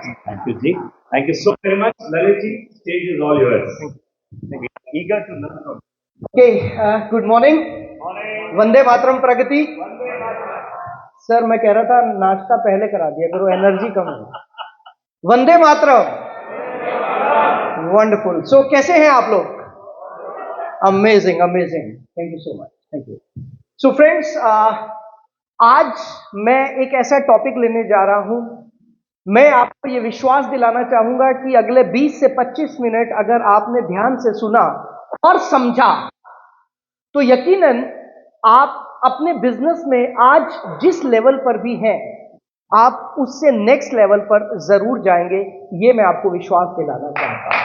Thank you, Ji. Thank you so very much. Lalit Ji, stage is all yours. Thank you. Eager to learn from Okay, good morning. Vande Mataram Pragati. Sir मैं कह रहा था नाश्ता पहले करा दिया करो, एनर्जी कम है. वंदे मातरम. वंडरफुल. सो कैसे हैं आप लोग? Amazing amazing. Thank you so much. Thank you. So friends, आज मैं एक ऐसा टॉपिक लेने जा रहा हूं. मैं आपको ये विश्वास दिलाना चाहूंगा कि अगले 20 से 25 मिनट अगर आपने ध्यान से सुना और समझा तो यकीनन आप अपने बिजनेस में आज जिस लेवल पर भी हैं आप उससे नेक्स्ट लेवल पर जरूर जाएंगे. ये मैं आपको विश्वास दिलाना चाहता हूं.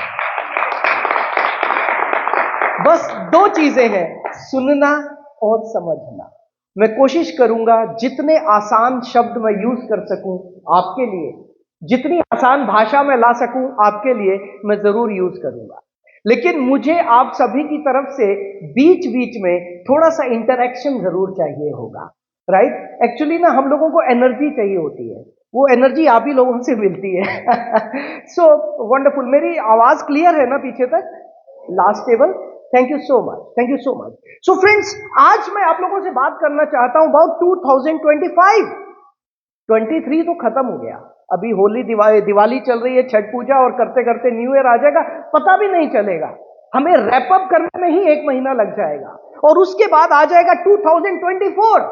बस दो चीजें हैं, सुनना और समझना. मैं कोशिश करूंगा जितने आसान शब्द मैं यूज कर सकूं आपके लिए, जितनी आसान भाषा में ला सकूं आपके लिए, मैं जरूर यूज करूंगा. लेकिन मुझे आप सभी की तरफ से बीच बीच में थोड़ा सा इंटरेक्शन जरूर चाहिए होगा. राइट? एक्चुअली ना हम लोगों को एनर्जी चाहिए होती है, वो एनर्जी आप ही लोगों से मिलती है. So wonderful. मेरी आवाज क्लियर है ना पीछे तक? Last table. Thank you so much. Thank you so much. So friends, आज मैं आप लोगों से बात करना चाहता हूं अबाउट 2025. 23 तो खत्म हो गया. अभी होली दिवाली चल रही है, छठ पूजा, और करते करते न्यू ईयर आ जाएगा, पता भी नहीं चलेगा. हमें रैप अप करने में ही 1 महीना लग जाएगा और उसके बाद आ जाएगा 2024.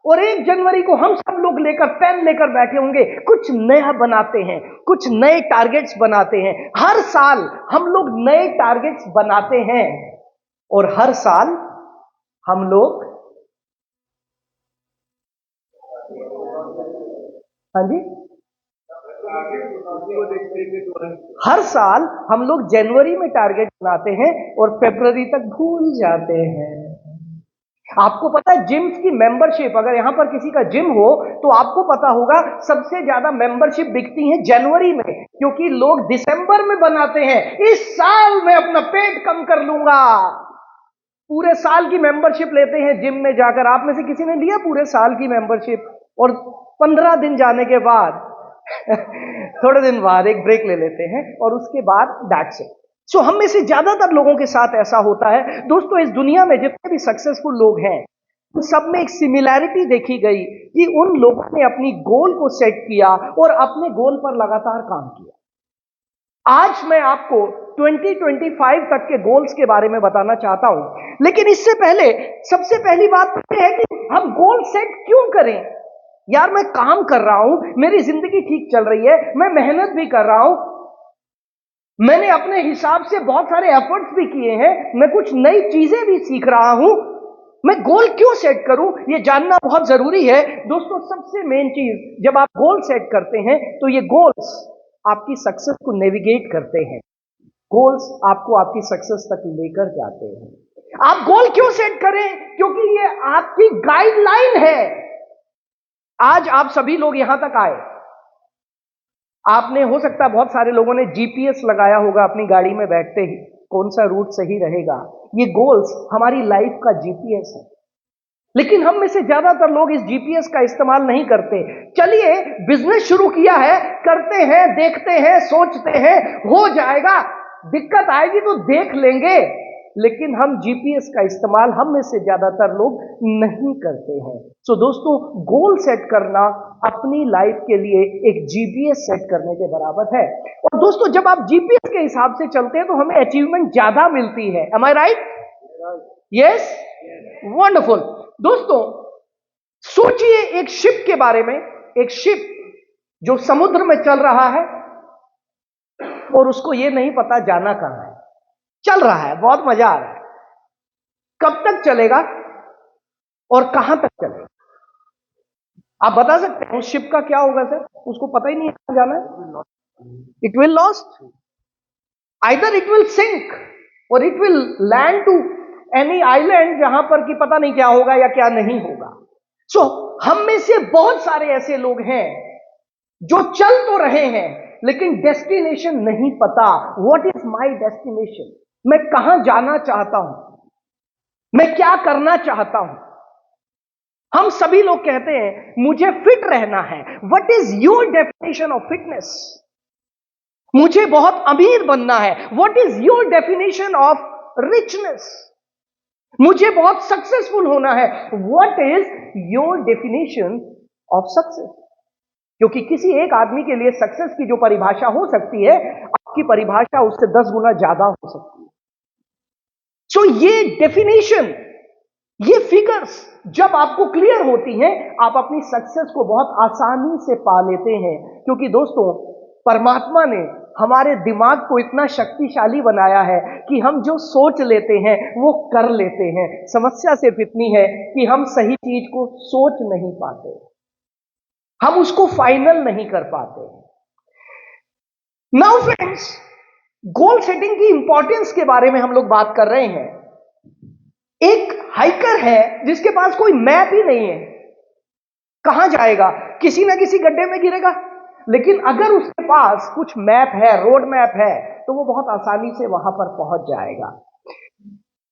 और 1 जनवरी को हम सब लोग लेकर पेन लेकर बैठे होंगे, कुछ नया बनाते हैं, कुछ नए टारगेट्स बनाते हैं. हर साल हम लोग नए टारगेट्स बनाते हैं और हर साल हम लोग, हाँ जी, हर साल हम लोग जनवरी में टारगेट बनाते हैं और फरवरी तक भूल जाते हैं. आपको पता है जिम्स की मेंबरशिप, अगर यहां पर किसी का जिम हो तो आपको पता होगा सबसे ज्यादा मेंबरशिप बिकती है जनवरी में, क्योंकि लोग दिसंबर में बनाते हैं इस साल मैं अपना पेट कम कर लूंगा. पूरे साल की मेंबरशिप लेते हैं जिम में जाकर. आप में से किसी ने लिया पूरे साल की मेंबरशिप? और 15 दिन जाने के बाद थोड़े दिन बाद एक ब्रेक ले लेते हैं और उसके बाद दैट्स इट. सो हम में से ज्यादातर लोगों के साथ ऐसा होता है. दोस्तों, इस दुनिया में जितने भी सक्सेसफुल लोग हैं उन सब में एक सिमिलैरिटी देखी गई कि उन लोगों ने अपनी गोल को सेट किया और अपने गोल पर लगातार काम किया. आज मैं आपको 2025 तक के गोल्स के बारे में बताना चाहता हूं. लेकिन इससे पहले सबसे पहली बात यह है कि हम गोल सेट क्यों करें. यार मैं काम कर रहा हूं, मेरी जिंदगी ठीक चल रही है, मैं मेहनत भी कर रहा हूं, मैंने अपने हिसाब से बहुत सारे एफर्ट्स भी किए हैं, मैं कुछ नई चीजें भी सीख रहा हूं, मैं गोल क्यों सेट करूं, यह जानना बहुत जरूरी है. दोस्तों, सबसे मेन चीज, जब आप गोल सेट करते हैं तो ये गोल्स आपकी सक्सेस को नेविगेट करते हैं. गोल्स आपको आपकी सक्सेस तक लेकर जाते हैं. आप गोल क्यों सेट करें? क्योंकि ये आपकी गाइडलाइन है. आज आप सभी लोग यहां तक आए, आपने, हो सकता है बहुत सारे लोगों ने जीपीएस लगाया होगा अपनी गाड़ी में बैठते ही, कौन सा रूट सही रहेगा. ये गोल्स हमारी लाइफ का जीपीएस है. लेकिन हम में से ज्यादातर लोग इस जीपीएस का इस्तेमाल नहीं करते. चलिए, बिजनेस शुरू किया है, करते हैं, देखते हैं, सोचते हैं, हो जाएगा, दिक्कत आएगी तो देख लेंगे, लेकिन हम जीपीएस का इस्तेमाल, हम में से ज्यादातर लोग नहीं करते हैं. सो दोस्तों, गोल सेट करना अपनी लाइफ के लिए एक जीपीएस सेट करने के बराबर है. और दोस्तों, जब आप जीपीएस के हिसाब से चलते हैं तो हमें अचीवमेंट ज्यादा मिलती है. एम आई राइट? यस? वंडरफुल. दोस्तों, सोचिए एक शिप के बारे में. एक शिप जो समुद्र में चल रहा है और उसको यह नहीं पता जाना कहां है. चल रहा है, बहुत मजा आ रहा है, कब तक चलेगा और कहां तक चलेगा? आप बता सकते हैं उस शिप का क्या होगा? सर, उसको पता ही नहीं है कहां जाना है. It will lost, either it will sink और it will land to any island जहां पर कि पता नहीं क्या होगा या क्या नहीं होगा. सो हम में से बहुत सारे ऐसे लोग हैं जो चल तो रहे हैं लेकिन डेस्टिनेशन नहीं पता. What is my destination? मैं कहां जाना चाहता हूं, मैं क्या करना चाहता हूं. हम सभी लोग कहते हैं मुझे फिट रहना है. What is your definition of fitness? मुझे बहुत अमीर बनना है। What is your definition of richness? मुझे बहुत सक्सेसफुल होना है। What is your definition of success? क्योंकि किसी एक आदमी के लिए सक्सेस की जो परिभाषा हो सकती है, आपकी परिभाषा उससे 10 गुना ज्यादा हो सकती है। सो ये डेफिनेशन, ये फिगर्स जब आपको क्लियर होती हैं, आप अपनी सक्सेस को बहुत आसानी से पा लेते हैं। क्योंकि दोस्तों, परमात्मा ने हमारे दिमाग को इतना शक्तिशाली बनाया है कि हम जो सोच लेते हैं वो कर लेते हैं। समस्या सिर्फ इतनी है कि हम सही चीज को सोच नहीं पाते, हम उसको फाइनल नहीं कर पाते। नाउ फ्रेंड्स, गोल सेटिंग की इंपॉर्टेंस के बारे में हम लोग बात कर रहे हैं। एक हाइकर है जिसके पास कोई मैप ही नहीं है, कहां जाएगा? किसी ना किसी गड्ढे में गिरेगा। लेकिन अगर उसके पास कुछ मैप है, रोड मैप है, तो वो बहुत आसानी से वहां पर पहुंच जाएगा।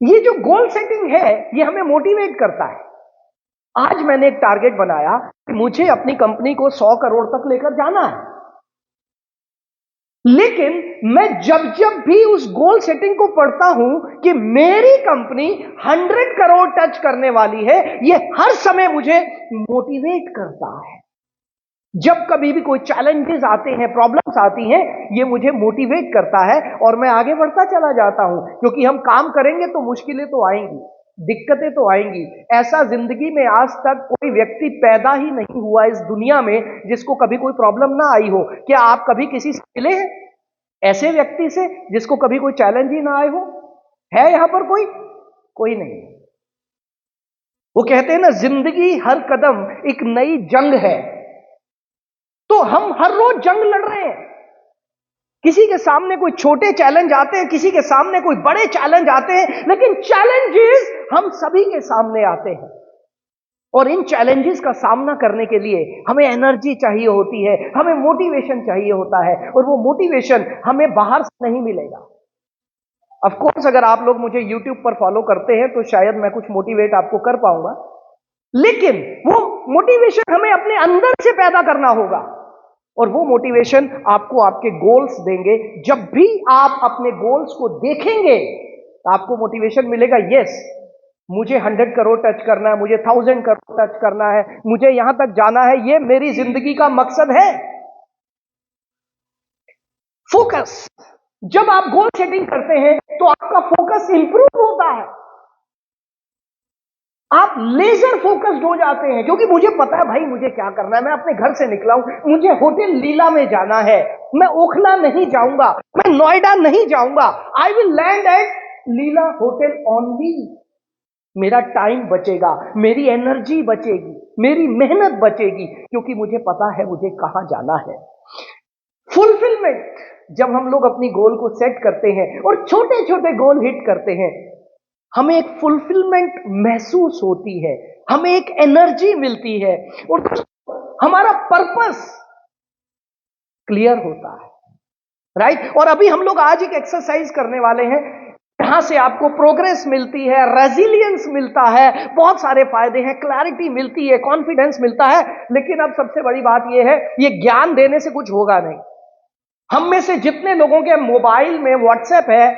ये जो गोल सेटिंग है, ये हमें मोटिवेट करता है। आज मैंने एक टारगेट बनाया कि मुझे अपनी कंपनी को 100 करोड़ तक लेकर जाना है। लेकिन मैं जब जब भी उस गोल सेटिंग को पढ़ता हूं कि मेरी कंपनी 100 करोड़ टच करने वाली है, ये हर समय मुझे मोटिवेट करता है। जब कभी भी कोई चैलेंजेस आते हैं, प्रॉब्लम्स आती हैं, ये मुझे मोटिवेट करता है और मैं आगे बढ़ता चला जाता हूं। क्योंकि हम काम करेंगे तो मुश्किलें तो आएंगी, दिक्कतें तो आएंगी। ऐसा जिंदगी में आज तक कोई व्यक्ति पैदा ही नहीं हुआ इस दुनिया में जिसको कभी कोई प्रॉब्लम ना आई हो। क्या आप कभी किसी से मिले हैं ऐसे व्यक्ति से जिसको कभी कोई चैलेंज ही ना आए हो? है यहां पर कोई? कोई नहीं। वो कहते हैं ना, जिंदगी हर कदम एक नई जंग है। तो हम हर रोज जंग लड़ रहे हैं। किसी के सामने कोई छोटे चैलेंज आते हैं, किसी के सामने कोई बड़े चैलेंज आते हैं, लेकिन चैलेंजेस हम सभी के सामने आते हैं। और इन चैलेंजेस का सामना करने के लिए हमें एनर्जी चाहिए होती है, हमें मोटिवेशन चाहिए होता है। और वो मोटिवेशन हमें बाहर से नहीं मिलेगा। ऑफ कोर्स, अगर आप लोग मुझे YouTube पर फॉलो करते हैं तो शायद मैं कुछ मोटिवेट आपको कर पाऊंगा, लेकिन वो मोटिवेशन हमें अपने अंदर से पैदा करना होगा। और वो मोटिवेशन आपको आपके गोल्स देंगे। जब भी आप अपने गोल्स को देखेंगे, आपको मोटिवेशन मिलेगा। यस, मुझे 100 करोड़ टच करना है, मुझे 1000 करोड़ टच करना है, मुझे यहां तक जाना है, ये मेरी जिंदगी का मकसद है। फोकस, जब आप गोल सेटिंग करते हैं तो आपका फोकस इंप्रूव होता है। आप लेजर फोकस्ड हो जाते हैं, क्योंकि मुझे पता है भाई मुझे क्या करना है। मैं अपने घर से निकला हूं, मुझे होटल लीला में जाना है। मैं ओखला नहीं जाऊंगा, मैं नोएडा नहीं जाऊंगा। I will land at Leela hotel only. मेरा टाइम बचेगा, मेरी एनर्जी बचेगी, मेरी मेहनत बचेगी, क्योंकि मुझे पता है मुझे कहां जाना है। फुलफिलमेंट, जब हम लोग अपनी गोल को सेट करते हैं और छोटे छोटे गोल हिट करते हैं, हमें एक फुलफिलमेंट महसूस होती है, हमें एक एनर्जी मिलती है और हमारा पर्पस क्लियर होता है। राइट? और अभी हम लोग आज एक एक्सरसाइज करने वाले हैं, यहां से आपको प्रोग्रेस मिलती है, रेजिलियंस मिलता है, बहुत सारे फायदे हैं, क्लैरिटी मिलती है, कॉन्फिडेंस मिलता है। लेकिन अब सबसे बड़ी बात यह है, यह ज्ञान देने से कुछ होगा नहीं। हम में से जितने लोगों के मोबाइल में व्हाट्सएप है,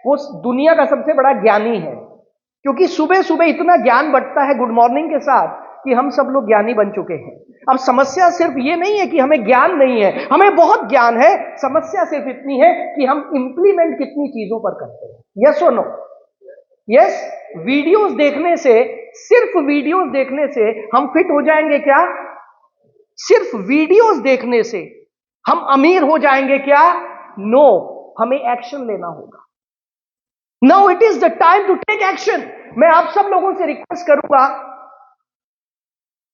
वो दुनिया का सबसे बड़ा ज्ञानी है। क्योंकि सुबह सुबह इतना ज्ञान बंटता है गुड मॉर्निंग के साथ कि हम सब लोग ज्ञानी बन चुके हैं। अब समस्या सिर्फ ये नहीं है कि हमें ज्ञान नहीं है, हमें बहुत ज्ञान है। समस्या सिर्फ इतनी है कि हम इंप्लीमेंट कितनी चीजों पर करते हैं। यस और नो? यस। वीडियोस देखने से, सिर्फ वीडियोस देखने से हम फिट हो जाएंगे क्या? सिर्फ वीडियोस देखने से हम अमीर हो जाएंगे क्या? नो, हमें एक्शन लेना होगा। Now it is the time to take action. मैं आप सब लोगों से रिक्वेस्ट करूंगा,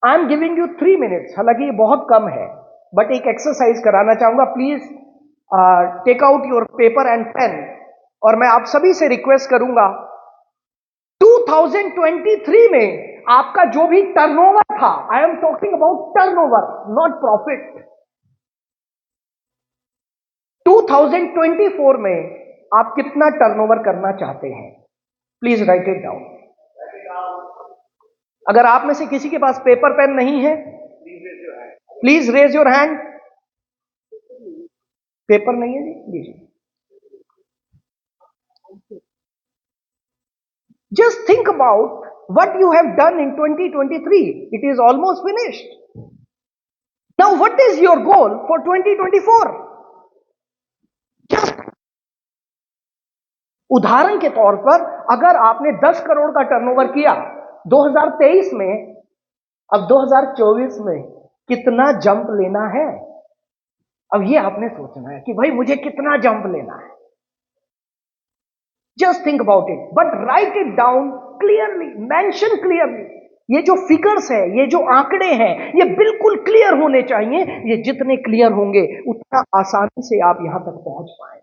I am giving you 3 minutes, हालांकि ये बहुत कम है, बट एक एक्सरसाइज कराना चाहूंगा। Please take out your paper and pen. और मैं आप सभी से रिक्वेस्ट करूंगा, 2023 में आपका जो भी टर्नओवर था, I am talking about turnover, not profit. 2024 में आप कितना टर्नओवर करना चाहते हैं? Please right it down. अगर आप में से किसी के पास पेपर पेन नहीं है, please raise your hand. Paper नहीं है जी, लीजिए। Just think about what you have done in 2023. It is almost finished. Now, what is your goal for 2024? Just उदाहरण के तौर पर अगर आपने 10 करोड़ का टर्नओवर किया 2023 में, अब 2024 में कितना जंप लेना है? अब ये आपने सोचना है कि भाई मुझे कितना जंप लेना है। Just think about it, but right it down clearly, mention clearly. ये जो फिगर्स है, ये जो आंकड़े हैं, ये बिल्कुल क्लियर होने चाहिए। ये जितने क्लियर होंगे उतना आसानी से आप यहां तक पहुंच पाएंगे।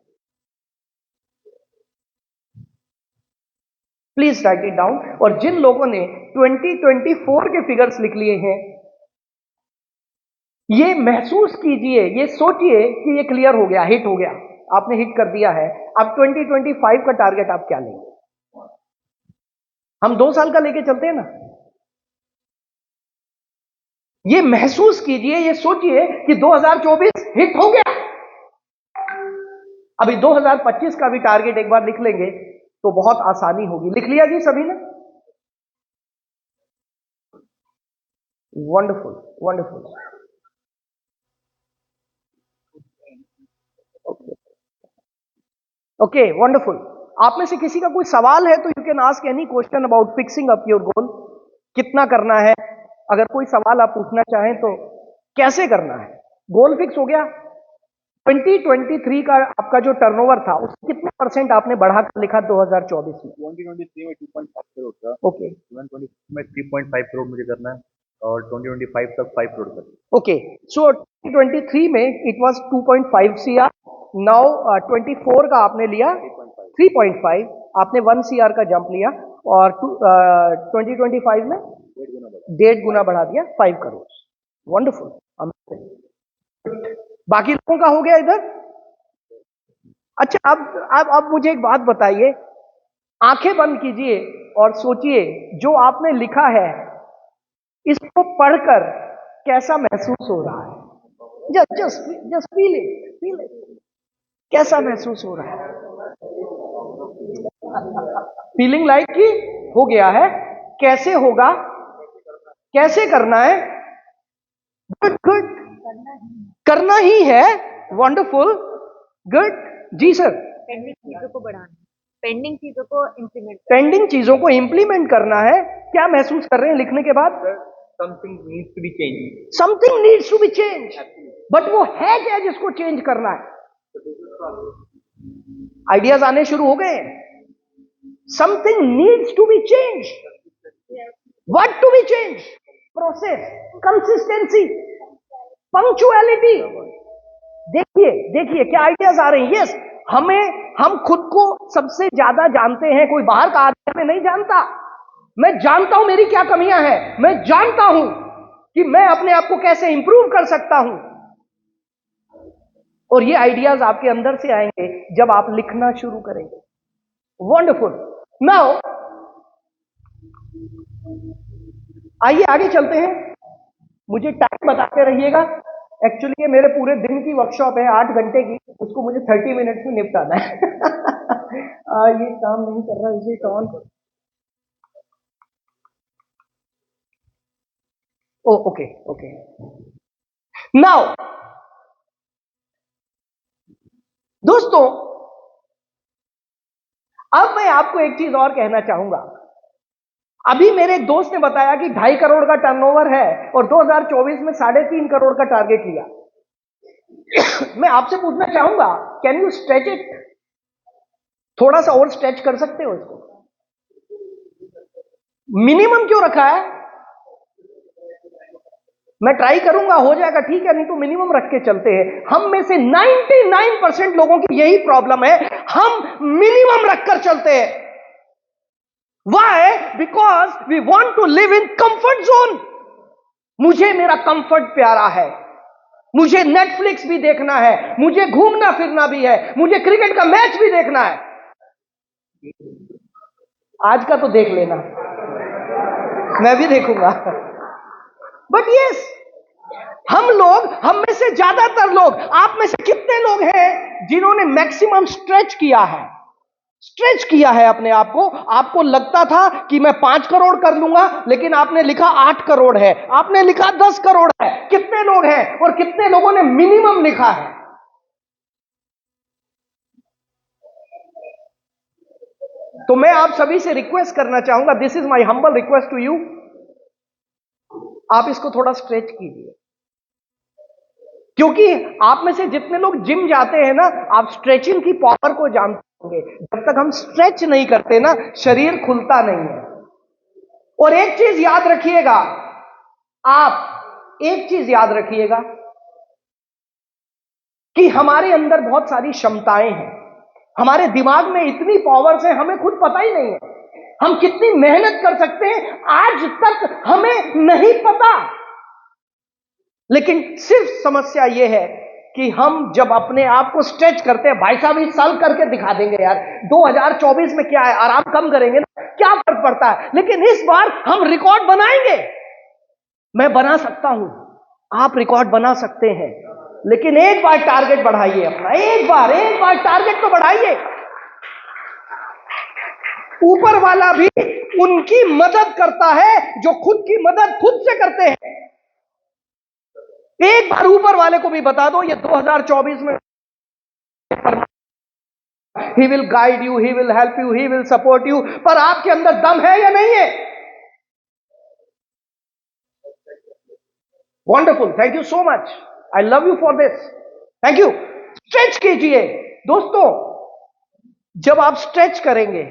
Please right it down. और जिन लोगों ने 2024 के फिगर्स लिख लिए हैं, ये महसूस कीजिए, ये सोचिए कि ये क्लियर हो गया, हिट हो गया, आपने हिट कर दिया है। अब 2025 का टारगेट आप क्या लेंगे? हम 2 साल का लेके चलते हैं ना। ये महसूस कीजिए, ये सोचिए कि 2024 हिट हो गया। अभी 2025 का भी टारगेट एक बार लिख लेंगे तो बहुत आसानी होगी। लिख लिया जी सभी ने? Wonderful, wonderful. Okay, wonderful. आप में से किसी का कोई सवाल है तो you can ask any question about fixing up your goal. कितना करना है, अगर कोई सवाल आप पूछना चाहें तो कैसे करना है? गोल फिक्स हो गया। 2023 का आपका जो टर्नओवर था उससे कितने परसेंट आपने बढ़ाकर लिखा 2024 में? 2023 में 2.5 करोड़ था। ओके 2024 में 3.5 करोड़ मुझे करना है और 2025 तक 5 करोड़ करना है। ओके, सो 2023 में इट वाज 2.5 सीआर। नाउ 24 का आपने लिया 3.5, आपने 1 सीआर का जंप लिया और 2025 में 1.5 गुना बढ़ा दिया, 5 करोड़। वंडरफुल। बाकी लोगों का हो गया इधर। अच्छा, अब मुझे एक बात बताइए, आंखें बंद कीजिए और सोचिए जो आपने लिखा है इसको पढ़कर कैसा महसूस हो रहा है? Just feel it. कैसा महसूस हो रहा है? फीलिंग लाइक कि हो गया है। कैसे होगा, कैसे करना है? गुड गुड, करना ही है। वंडरफुल, गुड जी सर। पेंडिंग चीजों को बढ़ाना, पेंडिंग चीजों को इम्प्लीमेंट, पेंडिंग चीजों को इंप्लीमेंट करना है। क्या महसूस कर रहे हैं लिखने के बाद? Something needs to be change. Something needs to be change. But वो है क्या जिसको चेंज करना है? आइडियाज आने शुरू हो गए। Something needs to be change. What to be change? Process, consistency, punctuality. देखिए क्या आइडियाज आ रहे हैं। यस, हम खुद को सबसे ज्यादा जानते हैं, कोई बाहर का आदमी हमें नहीं जानता। मैं जानता हूं मेरी क्या कमियां हैं, मैं जानता हूं कि मैं अपने आप को कैसे इंप्रूव कर सकता हूं। और ये आइडियाज आपके अंदर से आएंगे जब आप लिखना शुरू करेंगे। वंडरफुल। नाउ आइए आगे चलते हैं। मुझे टाइम बताते रहिएगा। एक्चुअली ये मेरे पूरे दिन की वर्कशॉप है, 8 घंटे की, उसको मुझे 30 मिनट्स में निपटाना है। ये काम नहीं कर रहा, इसे ऑन कर। ओके। नाउ दोस्तों, अब मैं आपको एक चीज और कहना चाहूंगा। अभी मेरे एक दोस्त ने बताया कि 2.5 करोड़ का टर्नओवर है और 2024 में 3.5 करोड़ का टारगेट लिया। मैं आपसे पूछना चाहूंगा, कैन यू स्ट्रेच इट? थोड़ा सा और स्ट्रेच कर सकते हो इसको? मिनिमम क्यों रखा है? मैं ट्राई करूंगा, हो जाएगा ठीक है, नहीं तो मिनिमम रख के चलते हैं। हम में से 99% लोगों की यही प्रॉब्लम है, हम मिनिमम रखकर चलते हैं। Why? Because we want to live in comfort zone. मुझे मेरा कंफर्ट प्यारा है, मुझे नेटफ्लिक्स भी देखना है, मुझे घूमना फिरना भी है, मुझे क्रिकेट का मैच भी देखना है। आज का तो देख लेना, मैं भी देखूंगा। बट यस, हम लोग, हम में से ज्यादातर लोग, आप में से कितने लोग हैं जिन्होंने मैक्सिमम स्ट्रेच किया है? स्ट्रेच किया है अपने आप को। आपको लगता था कि मैं 5 करोड़ कर लूंगा, लेकिन आपने लिखा 8 करोड़ है, आपने लिखा 10 करोड़ है। कितने लोग हैं और कितने लोगों ने मिनिमम लिखा है? तो मैं आप सभी से रिक्वेस्ट करना चाहूंगा, this is my humble request to you, आप इसको थोड़ा स्ट्रेच कीजिए। क्योंकि आप में से जितने लोग जिम जाते हैं ना, आप स्ट्रेचिंग की पावर को जानते होंगे। जब तक हम स्ट्रेच नहीं करते ना, शरीर खुलता नहीं है। और एक चीज याद रखिएगा, आप एक चीज याद रखिएगा कि हमारे अंदर बहुत सारी क्षमताएं हैं, हमारे दिमाग में इतनी पावर्स हैं, हमें खुद पता ही नहीं है हम कितनी मेहनत कर सकते हैं, आज तक हमें नहीं पता। लेकिन सिर्फ समस्या यह है कि हम जब अपने आप को स्ट्रेच करते हैं, भाई साहब इस साल करके दिखा देंगे यार, 2024 में क्या है, आराम कम करेंगे ना, क्या फर्क पड़ता है, लेकिन इस बार हम रिकॉर्ड बनाएंगे। मैं बना सकता हूं, आप रिकॉर्ड बना सकते हैं, लेकिन एक बार टारगेट बढ़ाइए अपना, एक बार टारगेट तो बढ़ाइए। ऊपर वाला भी उनकी मदद करता है जो खुद की मदद खुद से करते हैं। एक बार ऊपर वाले को भी बता दो, ये 2024 में he will guide you, he will help you, he will support you, पर आपके अंदर दम है या नहीं है? Wonderful, thank you so much, I love you for this, thank you. Stretch कीजिए दोस्तों, जब आप स्ट्रेच करेंगे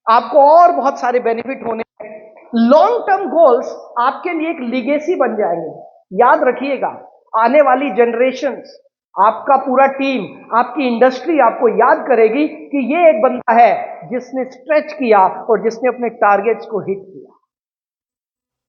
आपको और बहुत सारे बेनिफिट होने हैं। लॉन्ग टर्म गोल्स आपके लिए एक लीगेसी बन जाएंगे। याद रखिएगा, आने वाली जनरेशंस, आपका पूरा टीम, आपकी इंडस्ट्री आपको याद करेगी कि ये एक बंदा है जिसने स्ट्रेच किया और जिसने अपने टारगेट्स को हिट किया।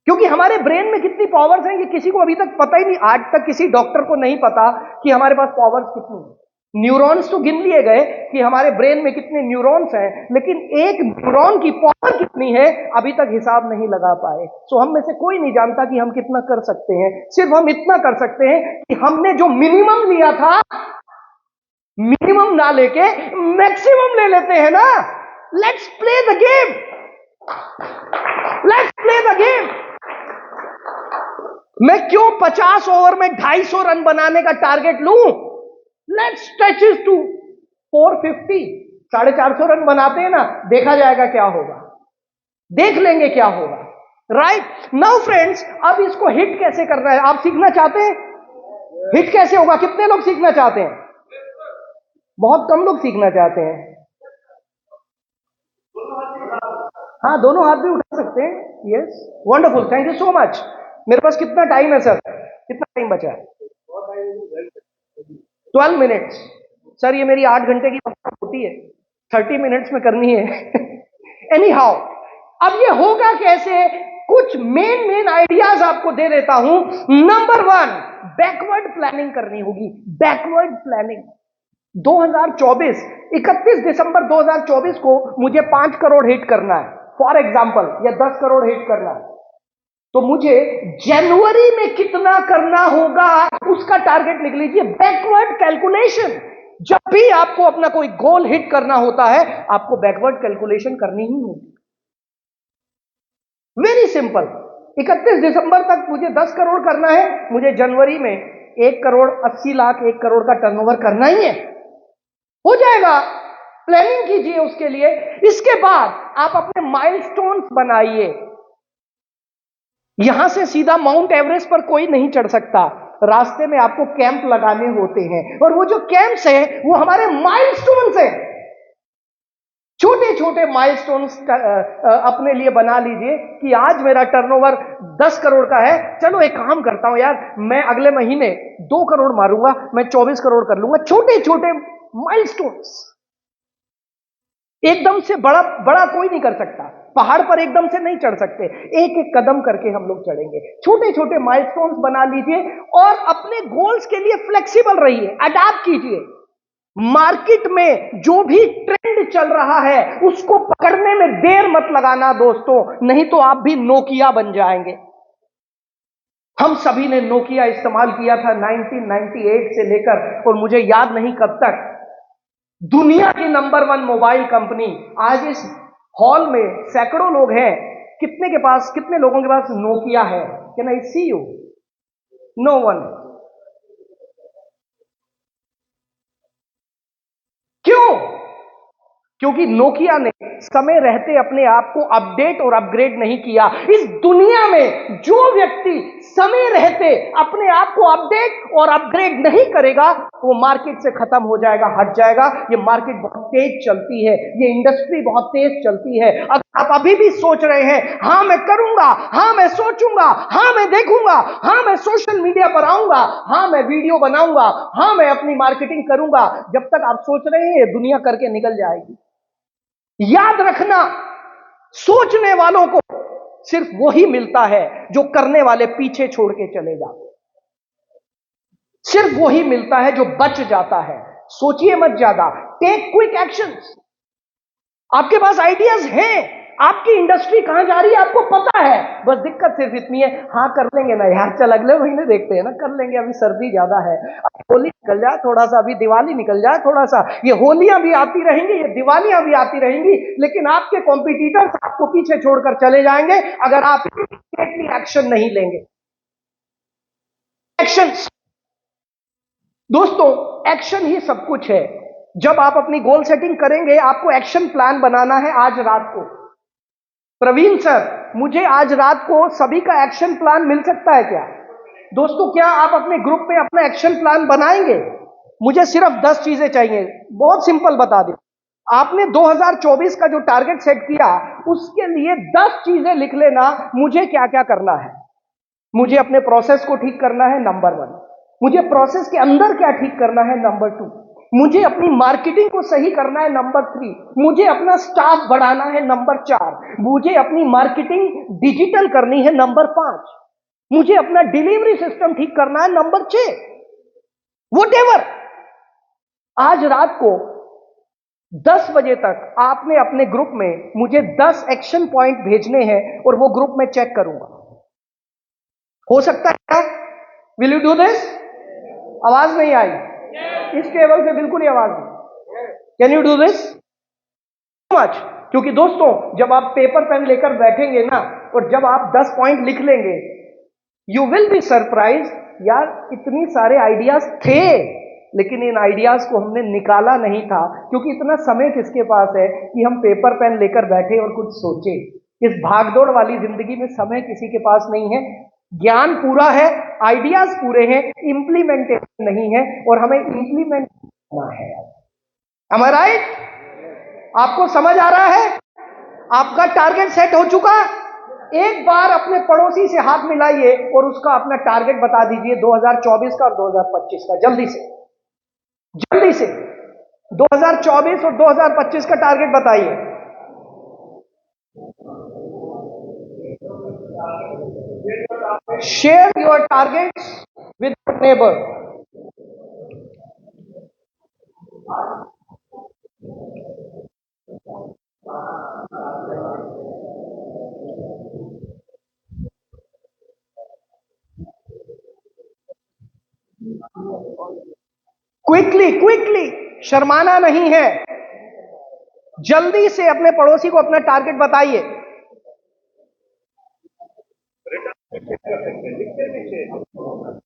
क्योंकि हमारे ब्रेन में कितनी पावर्स हैं ये किसी को अभी तक पता ही नहीं, आज तक किसी डॉक्टर को नहीं पता कि हमारे पास पावर्स कितनी हैं। न्यूरॉन्स तो गिन लिए गए कि हमारे ब्रेन में कितने न्यूरॉन्स हैं, लेकिन एक न्यूरॉन की पावर कितनी है अभी तक हिसाब नहीं लगा पाए। सो हम में से कोई नहीं जानता कि हम कितना कर सकते हैं। सिर्फ हम इतना कर सकते हैं कि हमने जो मिनिमम लिया था, मिनिमम ना लेके मैक्सिमम ले लेते हैं ना। Let's play the game, let's play the game. मैं क्यों 50 ओवर में 250 रन बनाने का टारगेट लूं? Let's stretch it to 450, 450 run बनाते हैं ना, देखा जाएगा क्या होगा, देख लेंगे क्या होगा। राइट नाउ फ्रेंड्स, अब इसको हिट कैसे करना है आप सीखना चाहते हैं? हिट कैसे होगा? कितने लोग सीखना चाहते हैं? बहुत कम लोग सीखना चाहते हैं। हाँ, दोनों हाथ भी उठा सकते हैं। Yes, wonderful, thank you so much. मेरे पास कितना टाइम है सर? कितना टाइम बचा है? 12 मिनट्स सर, ये मेरी 8 घंटे की होती है, 30 मिनट्स में करनी है। एनी हाउ, अब ये होगा कैसे? कुछ मेन आइडियाज आपको दे देता हूं। नंबर 1, बैकवर्ड प्लानिंग करनी होगी। बैकवर्ड प्लानिंग 2024, 31 दिसंबर 2024 को मुझे 5 करोड़ हिट करना है फॉर एग्जाम्पल, या 10 करोड़ हिट करना है, तो मुझे जनवरी में कितना करना होगा उसका टारगेट लिख लीजिए। बैकवर्ड कैलकुलेशन, जब भी आपको अपना कोई गोल हिट करना होता है आपको बैकवर्ड कैलकुलेशन करनी ही होगी। वेरी सिंपल, 31 दिसंबर तक मुझे 10 करोड़ करना है, मुझे जनवरी में 1 करोड़ 80 लाख, 1 करोड़ का टर्नओवर करना ही है, हो जाएगा। प्लानिंग कीजिए उसके लिए। इसके बाद आप अपने माइलस्टोन्स बनाइए। यहां से सीधा माउंट एवरेस्ट पर कोई नहीं चढ़ सकता, रास्ते में आपको कैंप लगाने होते हैं, और वो जो कैंप्स हैं वो हमारे माइलस्टोन्स हैं। छोटे छोटे माइलस्टोन्स अपने लिए बना लीजिए कि आज मेरा टर्नओवर 10 करोड़ का है, चलो एक काम करता हूं यार, मैं अगले महीने 2 करोड़ मारूंगा, मैं 24 करोड़ कर लूंगा। छोटे छोटे माइलस्टोन्स, एकदम से बड़ा बड़ा कोई नहीं कर सकता, पहाड़ पर एकदम से नहीं चढ़ सकते, एक एक कदम करके हम लोग चढ़ेंगे। छोटे छोटे माइलस्टोन्स बना लीजिए और अपने गोल्स के लिए फ्लेक्सिबल रहिए, अडैप्ट कीजिए। मार्केट में जो भी ट्रेंड चल रहा है उसको पकड़ने में देर मत लगाना दोस्तों, नहीं तो आप भी नोकिया बन जाएंगे। हम सभी ने नोकिया इस्तेमाल किया था 1998 से लेकर, और मुझे याद नहीं कब तक दुनिया की नंबर 1 मोबाइल कंपनी। आज इस हॉल में सैकड़ों लोग हैं, कितने लोगों के पास नोकिया है? Can I see you? No one. क्यों? क्योंकि नोकिया ने समय रहते अपने आप को अपडेट और अपग्रेड नहीं किया। इस दुनिया में जो व्यक्ति समय रहते अपने आप को अपडेट और अपग्रेड नहीं करेगा, वो मार्केट से खत्म हो जाएगा, हट जाएगा। ये मार्केट बहुत तेज चलती है, ये इंडस्ट्री बहुत तेज चलती है। अगर आप अभी भी सोच रहे हैं हां मैं करूंगा, हां मैं सोचूंगा, हां मैं देखूंगा, हां मैं सोशल मीडिया पर आऊंगा, हां मैं वीडियो बनाऊंगा, हां मैं अपनी मार्केटिंग करूंगा, जब तक आप सोच रहे हैं ये दुनिया करके निकल जाएगी। याद रखना, सोचने वालों को सिर्फ वही मिलता है जो करने वाले पीछे छोड़ के चले जाते हैं। सिर्फ वही मिलता है जो बच जाता है। सोचिए मत ज्यादा, टेक क्विक एक्शंस। आपके पास आइडियाज हैं, आपकी इंडस्ट्री कहां जा रही है आपको पता है, बस दिक्कत सिर्फ इतनी है, हाँ कर लेंगे ना यार, चल अगले महीने देखते हैं ना, कर लेंगे, अभी सर्दी ज्यादा है, अब होली निकल जाए थोड़ा सा, अभी दिवाली निकल जाए थोड़ा सा, ये होलियां भी आती रहेंगी, ये दिवालियां भी आती रहेंगी, लेकिन आपके कॉम्पिटिटर्स आपको पीछे छोड़कर चले जाएंगे अगर आप एक्शन नहीं लेंगे। एक्शन दोस्तों, एक्शन ही सब कुछ है। जब आप अपनी गोल सेटिंग करेंगे, आपको एक्शन प्लान बनाना है आज रात को। प्रवीण सर, मुझे आज रात को सभी का एक्शन प्लान मिल सकता है क्या? दोस्तों, क्या आप अपने ग्रुप में अपना एक्शन प्लान बनाएंगे? मुझे सिर्फ 10 चीजें चाहिए, बहुत सिंपल बता दें। आपने 2024 का जो टारगेट सेट किया, उसके लिए 10 चीजें लिख लेना। मुझे क्या क्या करना है? मुझे अपने प्रोसेस को ठीक करना है, नंबर 1। मुझे प्रोसेस के अंदर क्या ठीक करना है, नंबर 2। मुझे अपनी मार्केटिंग को सही करना है, नंबर 3। मुझे अपना स्टाफ बढ़ाना है, नंबर 4। मुझे अपनी मार्केटिंग डिजिटल करनी है, नंबर 5। मुझे अपना डिलीवरी सिस्टम ठीक करना है, नंबर 6। व्हाटएवर। आज रात को 10 बजे तक आपने अपने ग्रुप में मुझे 10 एक्शन पॉइंट भेजने हैं और वो ग्रुप में चेक करूंगा। हो सकता है? Will you do this? आवाज नहीं आई, इस टेबल से बिल्कुल ही आवाज नहीं। Can you do this? Much. क्योंकि दोस्तों, जब आप पेपर पेन लेकर बैठेंगे ना, और जब आप 10 पॉइंट लिख लेंगे, यू विल बी सरप्राइज, यार इतनी सारे आइडियाज थे, लेकिन इन आइडियाज को हमने निकाला नहीं था, क्योंकि इतना समय किसके पास है कि हम पेपर पेन लेकर बैठे और कुछ सोचे। इस भागदौड़ वाली जिंदगी में समय किसी के पास नहीं है। ज्ञान पूरा है, आइडियाज पूरे हैं, इंप्लीमेंटेशन नहीं है, और हमें इंप्लीमेंट करना है। Am I right? आपको समझ आ रहा है? आपका टारगेट सेट हो चुका? एक बार अपने पड़ोसी से हाथ मिलाइए और उसका अपना टारगेट बता दीजिए 2024 का और 2025 का, जल्दी से, जल्दी से 2024 और 2025 का टारगेट बताइए। Share your targets with your neighbour. Quickly quickly, शर्माना नहीं है, जल्दी से अपने पड़ोसी को अपना टारगेट बताइए।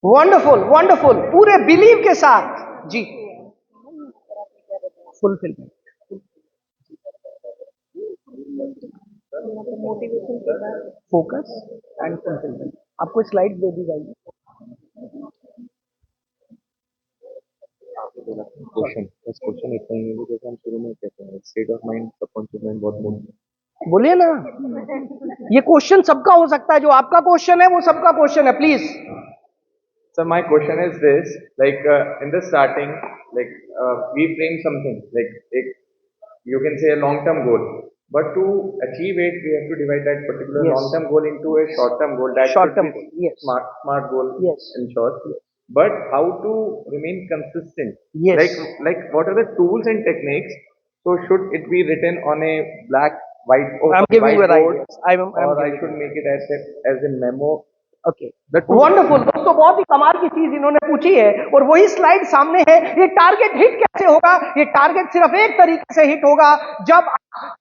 वंडरफुल वंडरफुल, पूरे बिलीव के साथ जी। Fulfilment, focus and fulfilment. आपको स्लाइड दे दी जाएगी। क्वेश्चन, बस क्वेश्चन इतना ही है कि जैसे हम शुरू में कहते हैं state of mind, subconscious mind बहुत मूल। बोलिए ना, ये क्वेश्चन सबका हो सकता है, जो आपका क्वेश्चन है वो सबका क्वेश्चन है, please. So my question is this, like in the starting, like we frame something, like you can say a long-term goal, but to achieve it, we have to divide that particular Yes. long-term goal into a short-term goal. That Short-term should be goal, yes. smart goal, Yes. in short. But how to remain consistent? Yes. Like what are the tools and techniques? So should it be written on a black white or I'm giving you whiteboard, ideas. I'm or I giving should make it as a memo okay, wonderful दोस्तों, बहुत ही कमाल की चीज इन्होंने पूछी है और वही स्लाइड सामने है। ये टारगेट हिट कैसे होगा? ये टारगेट सिर्फ एक तरीके से हिट होगा, जब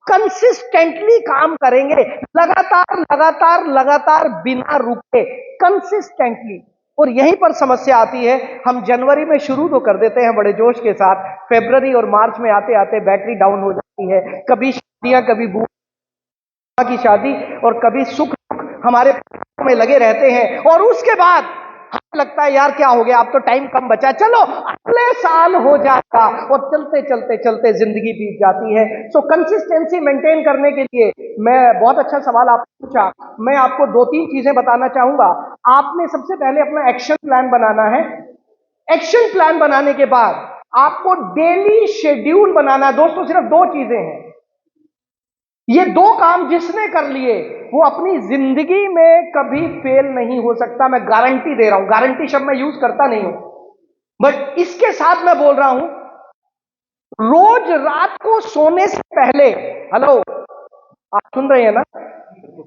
कंसिस्टेंटली काम करेंगे, लगातार लगातार लगातार बिना रुके, कंसिस्टेंटली। और यहीं पर समस्या आती है, हम जनवरी में शुरू तो कर देते हैं बड़े जोश के साथ, फरवरी और मार्च में आते आते बैटरी डाउन हो जाती है, कभी शादियां, कभी बुआ की शादी और कभी सुख हमारे में लगे रहते हैं, और उसके बाद हमें लगता है यार क्या हो गया, अब तो टाइम कम बचा, चलो अगले साल हो जाएगा, और चलते चलते चलते जिंदगी बीत जाती है। सो कंसिस्टेंसी मेंटेन करने के लिए, मैं बहुत अच्छा सवाल आपने पूछा, मैं आपको 2-3 चीजें बताना चाहूंगा। आपने सबसे पहले अपना एक्शन प्लान बनाना है। एक्शन प्लान बनाने के बाद आपको डेली शेड्यूल बनाना है। दोस्तों, सिर्फ 2 चीजें हैं, ये 2 काम जिसने कर लिए वो अपनी जिंदगी में कभी फेल नहीं हो सकता। मैं गारंटी दे रहा हूं, गारंटी शब्द मैं यूज करता नहीं हूं, बट इसके साथ मैं बोल रहा हूं, रोज रात को सोने से पहले, हेलो आप सुन रहे हैं ना,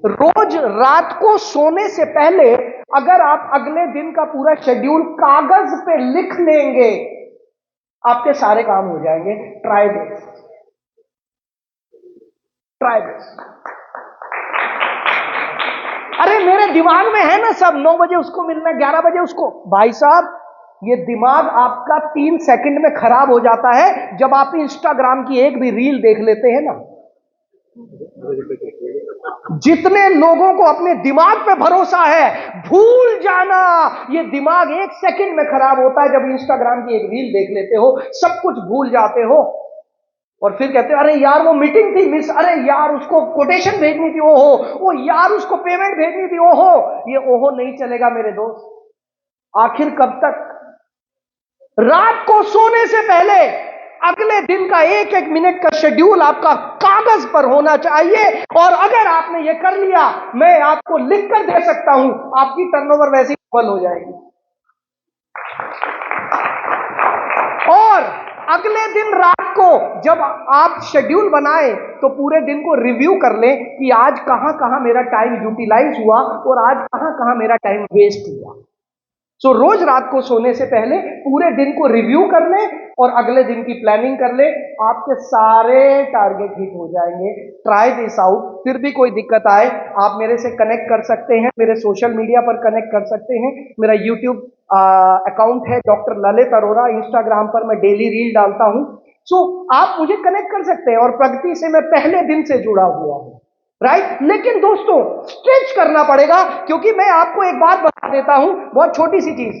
रोज रात को सोने से पहले अगर आप अगले दिन का पूरा शेड्यूल कागज पे लिख लेंगे, आपके सारे काम हो जाएंगे। Try this, try this. अरे मेरे दिमाग में है ना सब, 9 बजे उसको मिलना, 11 बजे उसको। भाई साहब, ये दिमाग आपका 3 सेकंड में खराब हो जाता है जब आप इंस्टाग्राम की एक भी रील देख लेते हैं ना। जितने लोगों को अपने दिमाग पे भरोसा है, भूल जाना, ये दिमाग 1 सेकंड में खराब होता है जब इंस्टाग्राम की एक रील देख लेते हो, सब कुछ भूल जाते हो और फिर कहते हो अरे यार वो मीटिंग थी मिस, अरे यार उसको कोटेशन भेजनी थी, ओहो, ओ यार उसको पेमेंट भेजनी थी, ओहो। ये ओहो नहीं चलेगा मेरे दोस्त। आखिर कब तक? रात को सोने से पहले अगले दिन का 1-1 मिनट का शेड्यूल आपका कागज पर होना चाहिए, और अगर आपने ये कर लिया, मैं आपको लिख कर दे सकता हूं, आपकी टर्नओवर वैसे ही डबल हो जाएगी। और अगले दिन रात को जब आप शेड्यूल बनाए तो पूरे दिन को रिव्यू कर लें कि आज कहां कहां मेरा टाइम यूटिलाइज हुआ और आज कहां कहां मेरा टाइम वेस्ट हुआ। सो रोज रात को सोने से पहले पूरे दिन को रिव्यू कर लें और अगले दिन की प्लानिंग कर लें, आपके सारे टारगेट हिट हो जाएंगे। Try this out. फिर भी कोई दिक्कत आए, आप मेरे से कनेक्ट कर सकते हैं, मेरे सोशल मीडिया पर कनेक्ट कर सकते हैं। मेरा यूट्यूब अकाउंट है डॉक्टर ललित अरोरा, इंस्टाग्राम पर मैं डेली रील डालता हूं। सो आप मुझे कनेक्ट कर सकते हैं, और प्रगति से मैं पहले दिन से जुड़ा हुआ हूं, राइट। लेकिन दोस्तों, स्ट्रेच करना पड़ेगा, क्योंकि मैं आपको एक बात बता देता हूं, बहुत छोटी सी चीज।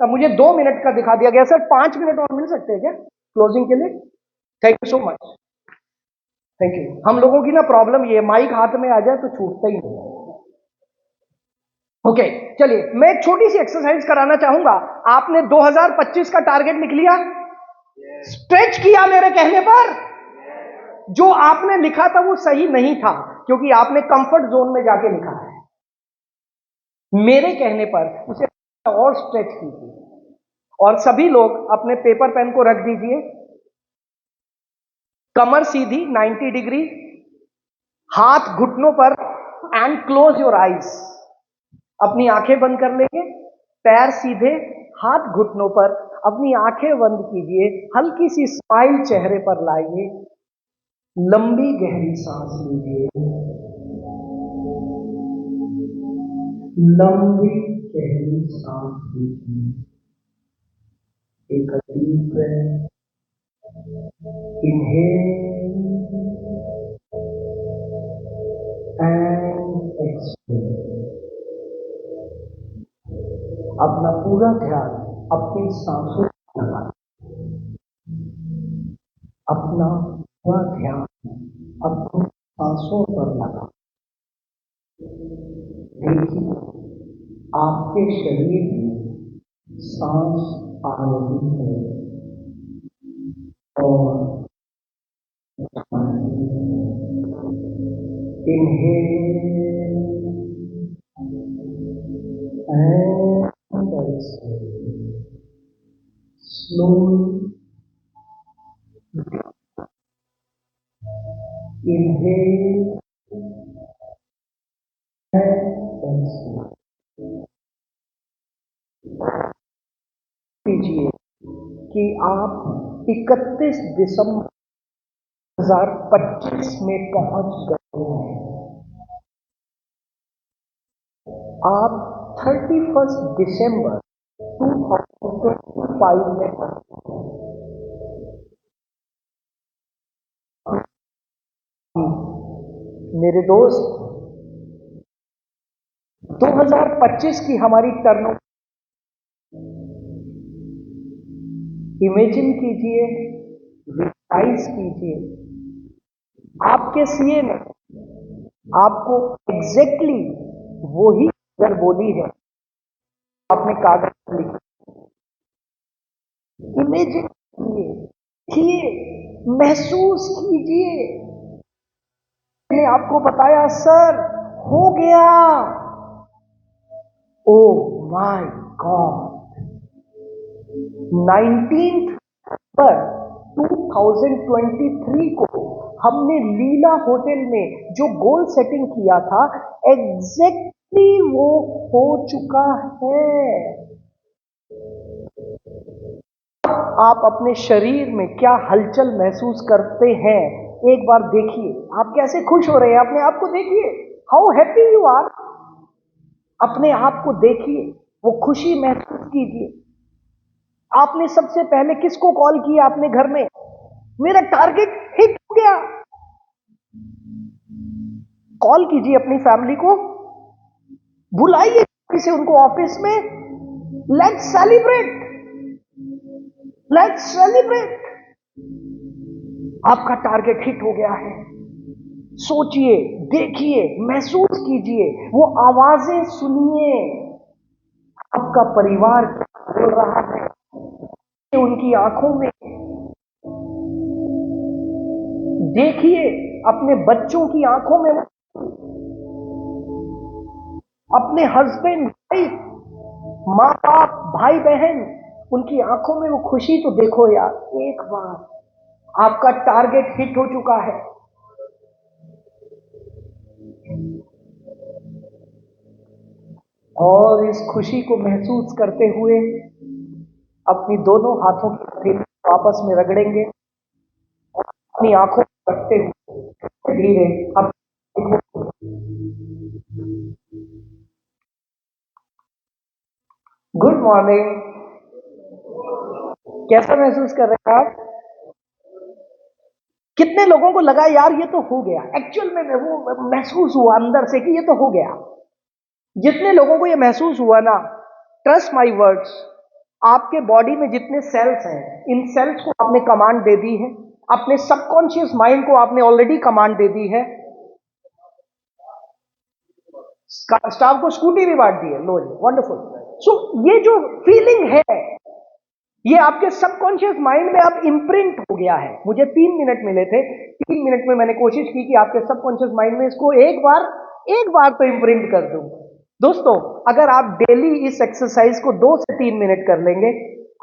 अब मुझे 2 मिनट का दिखा दिया गया, सर 5 मिनट और मिल सकते हैं क्या क्लोजिंग के लिए? Thank you so much, thank you. हम लोगों की ना प्रॉब्लम ये, माइक हाथ में आ जाए तो छूटता ही नहीं। ओके, चलिए मैं एक छोटी सी एक्सरसाइज कराना चाहूंगा। आपने 2025 का टारगेट लिख लिया? स्ट्रेच किया मेरे कहने पर? जो आपने लिखा था वो सही नहीं था, क्योंकि आपने कंफर्ट जोन में जाके लिखा है। मेरे कहने पर उसे और स्ट्रेच कीजिए, और सभी लोग अपने पेपर पेन को रख दीजिए, कमर सीधी 90 डिग्री, हाथ घुटनों पर, एंड क्लोज योर आईज। अपनी आंखें बंद कर लेंगे, पैर सीधे, हाथ घुटनों पर, अपनी आंखें बंद कीजिए, हल्की सी स्माइल चेहरे पर लाइए, लंबी गहरी सांस लीजिए, लंबी गहरी सांस लीजिए, एक deep breath, inhale and exhale. अपना पूरा ध्यान अपनी सांसों पर लगाएं, अपना पूरा ध्यान अपनी सांसों पर लगा। देखिए आपके शरीर में सांस आ रही है और inhale and exhale, slowly inhale and exhale. कि आप 31 दिसंबर 2025 में पहुंच गए हैं। आप 31 दिसंबर 2025 में मेरे दोस्त 2025 की हमारी टर्न इमेजिन कीजिए, विजुअलाइज कीजिए, आपके सीए ने आपको एग्जैक्टली वही फिगर बोली है आपने कागज पर लिखी। इमेजिन कीजिए, महसूस कीजिए। मैंने आपको बताया सर हो गया। ओ माय गॉड, 19 पर 2023 को हमने लीला होटल में जो गोल सेटिंग किया था एग्जैक्टली वो हो चुका है। आप अपने शरीर में क्या हलचल महसूस करते हैं एक बार देखिए। आप कैसे खुश हो रहे हैं, अपने आप को देखिए, हाउ हैप्पी यू आर। अपने आप को देखिए, वो खुशी महसूस कीजिए। आपने सबसे पहले किसको कॉल किया अपने घर में? मेरा टारगेट हिट हो गया। कॉल कीजिए अपनी फैमिली को, बुलाइए किसी उनको ऑफिस में। Let's celebrate, let's celebrate. आपका टारगेट हिट हो गया है। सोचिए, देखिए, महसूस कीजिए, वो आवाजें सुनिए। आपका परिवार क्या बोल रहा है उनकी आंखों में। देखिए अपने बच्चों की आंखों में, अपने हस्बैंड, वाइफ, माँ बाप, भाई बहन, उनकी आंखों में वो खुशी तो देखो यार एक बार। आपका टारगेट हिट हो चुका है। और इस खुशी को महसूस करते हुए अपनी दोनों हाथों की हथेली आपस में रगड़ेंगे और अपनी आंखों को रखते हुए धीरे अब गुड मॉर्निंग। कैसा महसूस कर रहे हैं आप? कितने लोगों को लगा यार ये तो हो गया? एक्चुअल में वो महसूस हुआ अंदर से कि ये तो हो गया। जितने लोगों को ये महसूस हुआ ना, ट्रस्ट माय वर्ड्स, आपके बॉडी में जितने सेल्स हैं, इन सेल्स को आपने कमांड दे दी है। अपने सबकॉन्शियस माइंड को आपने ऑलरेडी कमांड दे दी है। स्टाफ को स्कूटी भी बांट दी है, लो जी, वंडरफुल। सो ये जो फीलिंग है ये आपके सबकॉन्शियस माइंड में अब इम्प्रिंट हो गया है। मुझे 3 मिनट मिले थे, 3 मिनट में मैंने कोशिश की कि आपके सबकॉन्शियस माइंड में इसको एक बार तो इम्प्रिंट कर दूं। दोस्तों, अगर आप डेली इस एक्सरसाइज को 2 से 3 मिनट कर लेंगे,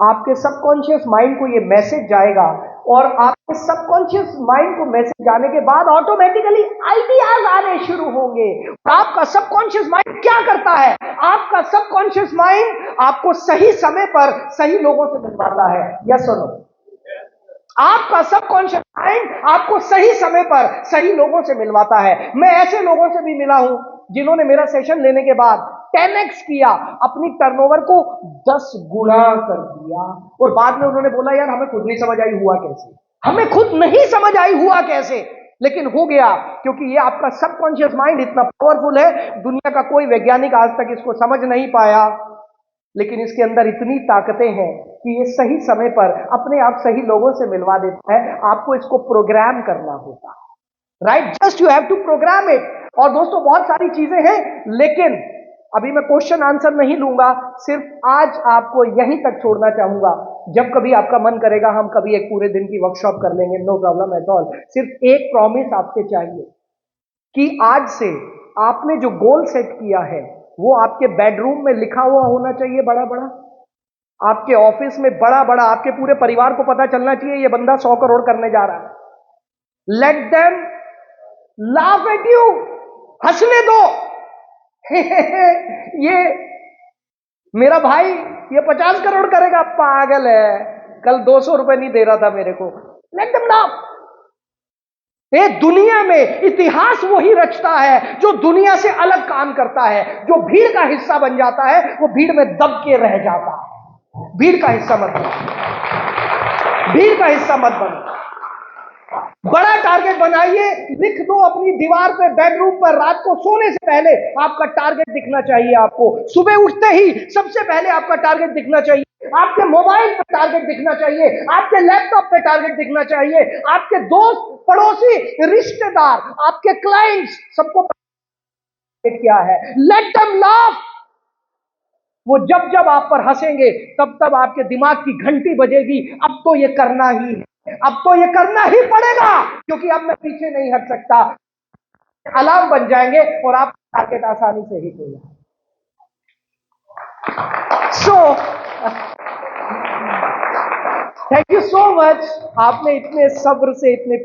आपके सबकॉन्शियस माइंड को ये मैसेज जाएगा और आपके सबकॉन्शियस माइंड को मैसेज जाने के बाद ऑटोमेटिकली आइडियाज आने शुरू होंगे। आपका सबकॉन्शियस माइंड क्या करता है? आपका सबकॉन्शियस माइंड आपको सही समय पर सही लोगों से मिलवाता है। यस और नो? आपका सबकॉन्शियस माइंड आपको सही समय पर सही लोगों से मिलवाता है। मैं ऐसे लोगों से भी मिला हूं जिन्होंने मेरा सेशन लेने के बाद 10x किया, अपनी टर्नओवर को 10 गुना कर दिया और बाद में उन्होंने बोला यार हमें खुद नहीं समझ आई हुआ कैसे, हमें खुद नहीं समझ आई हुआ कैसे, लेकिन हो गया क्योंकि ये आपका सबकॉन्शियस माइंड इतना पावरफुल है, दुनिया का कोई वैज्ञानिक आज तक इसको समझ नहीं पाया, लेकिन इसके अंदर इतनी ताकतें हैं कि ये सही समय पर अपने आप सही लोगों से मिलवा देता है। आपको इसको प्रोग्राम करना होता है, right? Just you have to program it. और दोस्तों बहुत सारी चीजें हैं, लेकिन अभी मैं क्वेश्चन आंसर नहीं लूंगा, सिर्फ आज आपको यहीं तक छोड़ना चाहूंगा। जब कभी आपका मन करेगा हम कभी एक पूरे दिन की वर्कशॉप कर लेंगे, नो प्रॉब्लम एट ऑल। सिर्फ एक प्रॉमिस आपसे चाहिए कि आज से आपने जो गोल सेट किया है वो आपके बेडरूम में लिखा हुआ होना चाहिए, बड़ा बड़ा, आपके ऑफिस में बड़ा बड़ा, आपके पूरे परिवार को पता चलना चाहिए ये बंदा 100 करोड़ करने जा रहा है। Let them laugh at you, हंसने दो। ये मेरा भाई ये 50 करोड़ करेगा, पागल है। कल 200 रुपए नहीं दे रहा था मेरे को। Let them laugh. ये दुनिया में इतिहास वही रचता है जो दुनिया से अलग काम करता है। जो भीड़ का हिस्सा बन जाता है वो भीड़ में दब के रह जाता है। भीड़ का हिस्सा मत बनो, भीड़ का हिस्सा मत बनो। बड़ा टारगेट बनाइए, लिख दो अपनी दीवार पे, बेडरूम पर, रात को सोने से पहले आपका टारगेट दिखना चाहिए। आपको सुबह उठते ही सबसे पहले आपका टारगेट दिखना चाहिए। आपके मोबाइल पे टारगेट दिखना चाहिए, आपके लैपटॉप पे टारगेट दिखना चाहिए, आपके दोस्त, पड़ोसी, रिश्तेदार, आपके क्लाइंट्स, सबको टारगेट क्या है। Let them laugh. वो जब जब आप पर हंसेंगे तब तब आपके दिमाग की घंटी बजेगी, अब तो ये करना ही है, अब तो ये करना ही पड़ेगा, क्योंकि अब मैं पीछे नहीं हट सकता। अलार्म बन जाएंगे और आप टारगेट आसानी से हिट हो जाएगा। So thank you so much, आपने इतने सब्र से, इतने